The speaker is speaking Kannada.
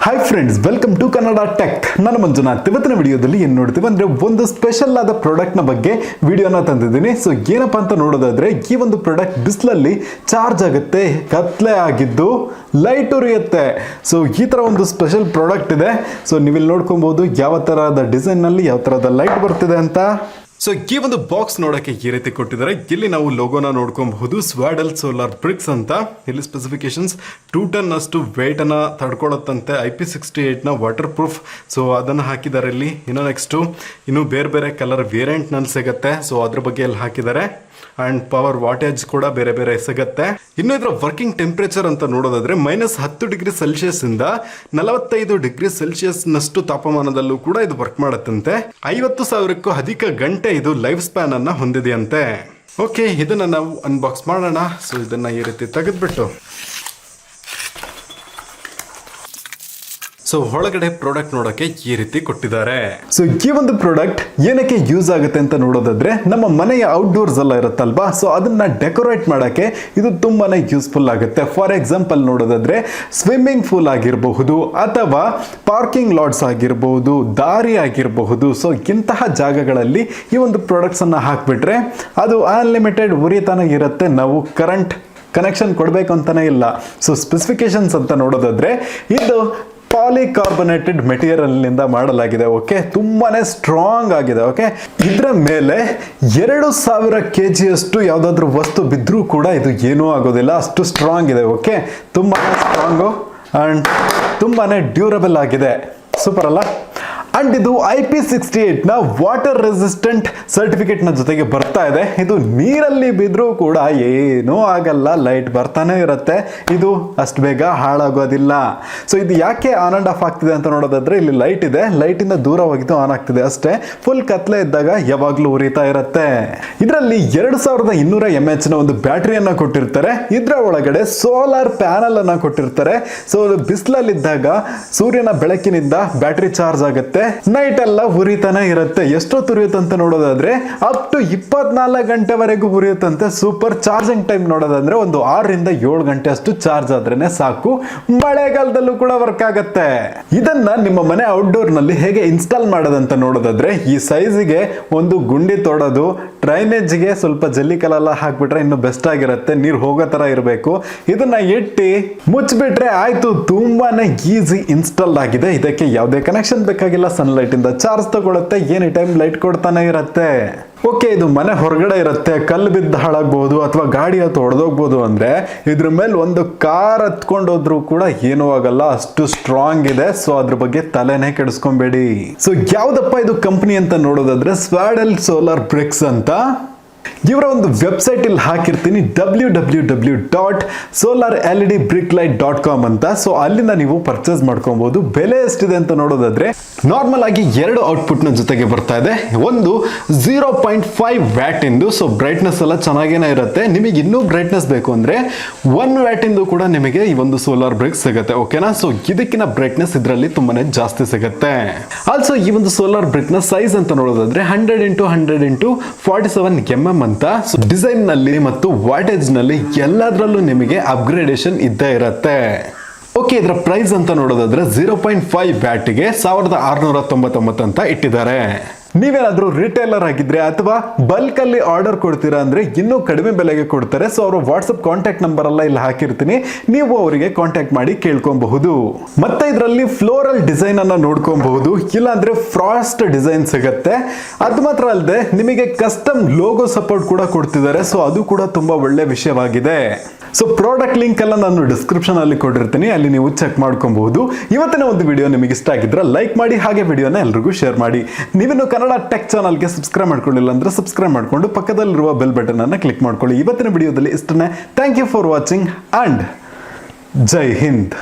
Hi friends, welcome to Kannada tech. ನಾನು ಮಂಜುನಾಥ್. ಇವತ್ತಿನ ವಿಡಿಯೋದಲ್ಲಿ ಏನು ನೋಡ್ತೀವಿ ಅಂದರೆ ಒಂದು ಸ್ಪೆಷಲ್ ಆದ ಪ್ರಾಡಕ್ಟ್ನ ಬಗ್ಗೆ ವಿಡಿಯೋನ ತಂದಿದ್ದೀನಿ. ಸೊ ಏನಪ್ಪ ಅಂತ ನೋಡೋದಾದ್ರೆ, ಈ ಒಂದು ಪ್ರಾಡಕ್ಟ್ ಬಿಸಿಲಲ್ಲಿ ಚಾರ್ಜ್ ಆಗುತ್ತೆ, ಕತ್ಲೆ ಆಗಿದ್ದು ಲೈಟ್ ಉರಿಯುತ್ತೆ. ಸೊ ಈ ಥರ ಒಂದು ಸ್ಪೆಷಲ್ ಪ್ರಾಡಕ್ಟ್ ಇದೆ. ಸೊ ನೀವಿಲ್ಲಿ ನೋಡ್ಕೊಬಹುದು ಯಾವ ಥರದ ಡಿಸೈನ್ನಲ್ಲಿ ಯಾವ ಥರದ ಲೈಟ್ ಬರ್ತಿದೆ ಅಂತ. ಸೊ ಈ ಒಂದು ಬಾಕ್ಸ್ ನೋಡೋಕ್ಕೆ ಈ ರೀತಿ ಕೊಟ್ಟಿದ್ದಾರೆ. ಇಲ್ಲಿ ನಾವು ಲೋಗೋನ ನೋಡ್ಕೊಬಹುದು, ಸ್ವಾಡಲ್ ಸೋಲಾರ್ ಬ್ರಿಕ್ಸ್ ಅಂತ. ಇಲ್ಲಿ ಸ್ಪೆಸಿಫಿಕೇಶನ್ಸ್ 2 ಟನ್ ಅಷ್ಟು ವೇಟ್ ಅನ್ನ ತಡ್ಕೊಳ್ಳುತ್ತಂತೆ, IP68 ನ ವಾಟರ್ ಪ್ರೂಫ್. ಸೊ ಅದನ್ನು ಹಾಕಿದ್ದಾರೆ ಇಲ್ಲಿ. ಇನ್ನು ನೆಕ್ಸ್ಟು ಇನ್ನು ಬೇರೆ ಬೇರೆ ಕಲರ್ ವೇರಿಯಂಟ್ ನಲ್ಲಿ ಸಿಗುತ್ತೆ. ಸೊ ಅದ್ರ ಬಗ್ಗೆ ಇಲ್ಲಿ ಹಾಕಿದ್ದಾರೆ. ಅಂಡ್ ಪವರ್ ವಾಟೇಜ್ ಕೂಡ ಬೇರೆ ಬೇರೆ ಸಿಗುತ್ತೆ. ಇನ್ನು ಇದರ ವರ್ಕಿಂಗ್ ಟೆಂಪರೇಚರ್ ಅಂತ ನೋಡೋದಾದ್ರೆ -10 ಡಿಗ್ರಿ ಸೆಲ್ಸಿಯಸ್ ಇಂದ 45 ಡಿಗ್ರಿ ಸೆಲ್ಸಿಯಸ್ ನಷ್ಟು ತಾಪಮಾನದಲ್ಲೂ ಕೂಡ ಇದು ವರ್ಕ್ ಮಾಡುತ್ತಂತೆ. 50,000ಕ್ಕೂ ಅಧಿಕ ಗಂಟೆ ಇದು ಲೈಫ್ ಸ್ಪ್ಯಾನ್ ಅನ್ನ ಹೊಂದಿದೆಯಂತೆ. ಓಕೆ, ಇದನ್ನ ನಾವು ಅನ್ಬಾಕ್ಸ್ ಮಾಡೋಣ. ಸೊ ಇದನ್ನ ಈ ರೀತಿ ತೆಗೆದ್ಬಿಟ್ಟು, ಸೊ ಒಳಗಡೆ ಪ್ರಾಡಕ್ಟ್ ನೋಡೋಕೆ ಈ ರೀತಿ ಕೊಟ್ಟಿದ್ದಾರೆ. ಸೊ ಈ ಒಂದು ಪ್ರಾಡಕ್ಟ್ ಏನಕ್ಕೆ ಯೂಸ್ ಆಗುತ್ತೆ ಅಂತ ನೋಡೋದಾದ್ರೆ, ನಮ್ಮ ಮನೆಯ ಔಟ್ಡೋರ್ಸ್ ಎಲ್ಲ ಇರುತ್ತಲ್ವಾ, ಸೊ ಅದನ್ನ ಡೆಕೋರೇಟ್ ಮಾಡೋಕೆ ಇದು ತುಂಬಾನೇ ಯೂಸ್ಫುಲ್ ಆಗುತ್ತೆ. ಫಾರ್ ಎಕ್ಸಾಂಪಲ್ ನೋಡೋದಾದ್ರೆ, ಸ್ವಿಮ್ಮಿಂಗ್ ಪೂಲ್ ಆಗಿರಬಹುದು ಅಥವಾ ಪಾರ್ಕಿಂಗ್ ಲಾಟ್ಸ್ ಆಗಿರಬಹುದು, ದಾರಿ ಆಗಿರಬಹುದು. ಸೊ ಇಂತಹ ಜಾಗಗಳಲ್ಲಿ ಈ ಒಂದು ಪ್ರಾಡಕ್ಟ್ಸ್ ಅನ್ನ ಹಾಕ್ಬಿಟ್ರೆ ಅದು ಅನ್ಲಿಮಿಟೆಡ್ ಉರಿತಾನೆ ಇರುತ್ತೆ. ನಾವು ಕರೆಂಟ್ ಕನೆಕ್ಷನ್ ಕೊಡಬೇಕು ಅಂತಾನೆ ಇಲ್ಲ. ಸೊ ಸ್ಪೆಸಿಫಿಕೇಶನ್ಸ್ ಅಂತ ನೋಡೋದಾದ್ರೆ, ಇದು ಪಾಲಿಕಾರ್ಬೊನೇಟೆಡ್ ಮೆಟೀರಿಯಲ್ ನಿಂದ ಮಾಡಲಾಗಿದೆ. ಓಕೆ, ತುಂಬಾನೇ ಸ್ಟ್ರಾಂಗ್ ಆಗಿದೆ. ಓಕೆ, ಇದರ ಮೇಲೆ 2000 kg ಯಾವ್ದಾದ್ರು ವಸ್ತು ಬಿದ್ರೂ ಕೂಡ ಇದು ಏನೂ ಆಗೋದಿಲ್ಲ, ಅಷ್ಟು ಸ್ಟ್ರಾಂಗ್ ಇದೆ. ಓಕೆ, ತುಂಬಾನೇ ಸ್ಟ್ರಾಂಗು ಅಂಡ್ ತುಂಬಾನೇ ಡ್ಯೂರಬಲ್ ಆಗಿದೆ. ಸೂಪರ್ ಅಲ್ಲ? ಅಂಡ್ ಇದು IP68 ನ ವಾಟರ್ ರೆಸಿಸ್ಟೆಂಟ್ ಸರ್ಟಿಫಿಕೇಟ್ ನ ಜೊತೆಗೆ ಬರ್ತಾ ಇದೆ. ಇದು ನೀರಲ್ಲಿ ಬಿದ್ರೂ ಕೂಡ ಏನೂ ಆಗಲ್ಲ, ಲೈಟ್ ಬರ್ತಾನೆ ಇರುತ್ತೆ. ಇದು ಅಷ್ಟು ಬೇಗ ಹಾಳಾಗೋದಿಲ್ಲ. ಸೊ ಇದು ಯಾಕೆ ಆನ್ ಅಂಡ್ ಆಫ್ ಆಗ್ತಿದೆ ಅಂತ ನೋಡೋದಾದ್ರೆ, ಇಲ್ಲಿ ಲೈಟ್ ಇದೆ, ಲೈಟ್ ಇಂದ ದೂರ ಹೋಗಿದ್ದು ಆನ್ ಆಗ್ತಿದೆ ಅಷ್ಟೇ. ಫುಲ್ ಕತ್ಲೆ ಇದ್ದಾಗ ಯಾವಾಗ್ಲೂ ಉರಿತಾ ಇರುತ್ತೆ. ಇದರಲ್ಲಿ 2200 mAh ನ ಒಂದು ಬ್ಯಾಟರಿಯನ್ನ ಕೊಟ್ಟಿರ್ತಾರೆ. ಇದ್ರ ಒಳಗಡೆ ಸೋಲಾರ್ ಪ್ಯಾನಲ್ ಅನ್ನ ಕೊಟ್ಟಿರ್ತಾರೆ. ಸೊ ಬಿಸಿಲಲ್ಲಿದ್ದಾಗ ಸೂರ್ಯನ ಬೆಳಕಿನಿಂದ ಬ್ಯಾಟರಿ ಚಾರ್ಜ್ ಆಗುತ್ತೆ, ನೈಟ್ ಎಲ್ಲ ಉರಿತಾನೆ ಇರುತ್ತೆ. ಎಷ್ಟೊತ್ತು ಉರಿಯುತ್ತೆ ಅಂತ ನೋಡೋದಾದ್ರೆ ಅಪ್ ಟು 24 ಗಂಟೆವರೆಗೂ ಉರಿಯುತ್ತಂತೆ. ಸೂಪರ್. ಚಾರ್ಜಿಂಗ್ ಟೈಮ್ ನೋಡೋದಾದ್ರೆ ಒಂದು 6 ರಿಂದ 7 ಗಂಟೆ ಅಷ್ಟು ಚಾರ್ಜ್ ಆದ್ರೇನೆ ಸಾಕು. ಮಳೆಗಾಲದಲ್ಲೂ ಕೂಡ ವರ್ಕ್ ಆಗುತ್ತೆ. ಇದನ್ನ ನಿಮ್ಮ ಮನೆ ಔಟ್ಡೋರ್ ನಲ್ಲಿ ಹೇಗೆ ಇನ್ಸ್ಟಾಲ್ ಮಾಡೋದಂತ ನೋಡೋದಾದ್ರೆ, ಈ ಸೈಜ್ಗೆ ಒಂದು ಗುಂಡಿ ತೋಡೋದು, ಡ್ರೈನೇಜ್ಗೆ ಸ್ವಲ್ಪ ಜಲ್ಲಿ ಕಲ್ಲೆಲ್ಲ ಹಾಕ್ಬಿಟ್ರೆ ಇನ್ನು ಬೆಸ್ಟ್ ಆಗಿರುತ್ತೆ. ನೀರು ಹೋಗೋ ತರ ಇರಬೇಕು. ಇದನ್ನ ಇಟ್ಟು ಮುಚ್ಚಿಬಿಟ್ರೆ ಆಯ್ತು. ತುಂಬಾನೇ ಈಸಿ ಇನ್ಸ್ಟಾಲ್ ಆಗಿದೆ. ಇದಕ್ಕೆ ಯಾವುದೇ ಕನೆಕ್ಷನ್ ಬೇಕಾಗಿಲ್ಲ. ಸನ್ಲೈಟ್ ಇಂದ ಚಾರ್ಜ್ ತಗೊಳುತ್ತೆ, ಎನಿ ಟೈಮ್ ಲೈಟ್ ಕೊಡ್ತಾನೆ ಇರುತ್ತೆ. ಓಕೆ, ಇದು ಮನೆ ಹೊರಗಡೆ ಇರುತ್ತೆ, ಕಲ್ಲು ಬಿದ್ದು ಹಾಳಾಗಬಹುದು ಅಥವಾ ಗಾಡಿ ಹತ್ತು ಹೊಡೆದೋಗ್ಬೋದು. ಅಂದ್ರೆ ಇದ್ರ ಮೇಲೆ ಒಂದು ಕಾರ್ ಹತ್ಕೊಂಡೋದ್ರು ಕೂಡ ಏನೂ ಆಗಲ್ಲ, ಅಷ್ಟು ಸ್ಟ್ರಾಂಗ್ ಇದೆ. ಸೊ ಅದ್ರ ಬಗ್ಗೆ ತಲೆನೇ ಕೆಡಿಸ್ಕೊಂಬೇಡಿ. ಸೊ ಯಾವ್ದಪ್ಪ ಇದು ಕಂಪನಿ ಅಂತ ನೋಡೋದಾದ್ರೆ, ಸ್ವಾಡಲ್ ಸೋಲಾರ್ ಬ್ರಿಕ್ಸ್ ಅಂತ. ಇವರ ಒಂದು ವೆಬ್ಸೈಟ್ ಇಲ್ಲಿ ಹಾಕಿರ್ತೀನಿ, www.solarledbricklight.com ಅಂತ. ಸೊ ಅಲ್ಲಿಂದ ನೀವು ಪರ್ಚೇಸ್ ಮಾಡ್ಕೊಬಹುದು. ಬೆಲೆ ಎಷ್ಟಿದೆ ಅಂತ ನೋಡೋದಾದ್ರೆ, ನಾರ್ಮಲ್ ಆಗಿ 2 ಔಟ್ಪುಟ್ ನ ಜೊತೆಗೆ ಬರ್ತಾ ಇದೆ. ಒಂದು 0.5 ವ್ಯಾಟ್ ಇಂದು. ಸೊ ಬ್ರೈಟ್ನೆಸ್ ಎಲ್ಲ ಚೆನ್ನಾಗೇನೆ ಇರುತ್ತೆ. ನಿಮಗೆ ಇನ್ನೂ ಬ್ರೈಟ್ನೆಸ್ ಬೇಕು ಅಂದ್ರೆ 1 ವ್ಯಾಟ್ ಇಂದು ಕೂಡ ನಿಮಗೆ ಈ ಒಂದು ಸೋಲಾರ್ ಬ್ರಿಕ್ಸ್ ಸಿಗುತ್ತೆ. ಓಕೆನಾ? ಸೊ ಇದಕ್ಕಿನ ಬ್ರೈಟ್ನೆಸ್ ಇದರಲ್ಲಿ ತುಂಬಾನೇ ಜಾಸ್ತಿ ಸಿಗುತ್ತೆ. ಆಲ್ಸೋ ಈ ಒಂದು ಸೋಲಾರ್ ಬ್ರಿಕ್ ನ ಸೈಜ್ ಅಂತ ನೋಡೋದಾದ್ರೆ 100 × 100 × 47 mm ಅಂತ. ಡಿಸೈನ್ ನಲ್ಲಿ ಮತ್ತು ವಾಟೇಜ್ ನಲ್ಲಿ ಎಲ್ಲದರಲ್ಲೂ ನಿಮಗೆ ಅಪ್ಗ್ರೇಡೇಷನ್ ಇದ್ದೇ ಇರುತ್ತೆ. ಓಕೆ, ಇದರ ಪ್ರೈಸ್ ಅಂತ ನೋಡೋದಾದ್ರೆ 0.5 ವ್ಯಾಟ್ಗೆ 1699 ಅಂತ ಇಟ್ಟಿದ್ದಾರೆ. ನೀವೇನಾದ್ರೂ ರಿಟೇಲರ್ ಆಗಿದ್ರೆ ಅಥವಾ ಬಲ್ಕ್ ಅಲ್ಲಿ ಆರ್ಡರ್ ಕೊಡ್ತೀರಾ ಅಂದ್ರೆ ಇನ್ನೂ ಕಡಿಮೆ ಬೆಲೆಗೆ ಕೊಡ್ತಾರೆ. ಸೊ ಅವರು ವಾಟ್ಸ್ಆಪ್ ಕಾಂಟ್ಯಾಕ್ಟ್ ನಂಬರ್ ಎಲ್ಲ ಇಲ್ಲಿ ಹಾಕಿರ್ತೀನಿ, ನೀವು ಅವರಿಗೆ ಕಾಂಟ್ಯಾಕ್ಟ್ ಮಾಡಿ ಕೇಳ್ಕೊಬಹುದು. ಮತ್ತೆ ಇದರಲ್ಲಿ ಫ್ಲೋರಲ್ ಡಿಸೈನ್ ಅನ್ನ ನೋಡ್ಕೊಬಹುದು, ಇಲ್ಲಾಂದ್ರೆ ಫ್ರಾಸ್ಟ್ ಡಿಸೈನ್ ಸಿಗುತ್ತೆ. ಅದು ಮಾತ್ರ ಅಲ್ಲದೆ ನಿಮಗೆ ಕಸ್ಟಮ್ ಲೋಗೋ ಸಪೋರ್ಟ್ ಕೂಡ ಕೊಡ್ತಿದ್ದಾರೆ. ಸೊ ಅದು ಕೂಡ ತುಂಬಾ ಒಳ್ಳೆ ವಿಷಯವಾಗಿದೆ. ಸೊ ಪ್ರಾಡಕ್ಟ್ ಲಿಂಕ್ ಎಲ್ಲ ನಾನು ಡಿಸ್ಕ್ರಿಪ್ಷನ್ ಅಲ್ಲಿ ಕೊಟ್ಟಿರ್ತೀನಿ, ಅಲ್ಲಿ ನೀವು ಚೆಕ್ ಮಾಡ್ಕೊಬಹುದು. ಇವತ್ತಿನ ಒಂದು ವಿಡಿಯೋ ನಿಮಗೆ ಇಷ್ಟ ಆಗಿದ್ರೆ ಲೈಕ್ ಮಾಡಿ, ಹಾಗೆ ವಿಡಿಯೋನ ಎಲ್ರಿಗೂ ಶೇರ್ ಮಾಡಿ. ನೀವೇನು ಕನ್ನಡ ಟೆಕ್ ಚಾನಲ್ಗೆ ಸಬ್ಸ್ಕ್ರೈಬ್ ಮಾಡ್ಕೊಳ್ಳಿಲ್ಲ ಅಂದ್ರೆ ಸಬ್ಸ್ಕ್ರೈಬ್ ಮಾಡ್ಕೊಂಡು ಪಕ್ಕದಲ್ಲಿರುವ ಬೆಲ್ ಬಟನ್ ಅನ್ನ ಕ್ಲಿಕ್ ಮಾಡ್ಕೊಳ್ಳಿ. ಇವತ್ತಿನ ವಿಡಿಯೋದಲ್ಲಿ ಇಷ್ಟನೇ. Thank you for watching and Jai Hind.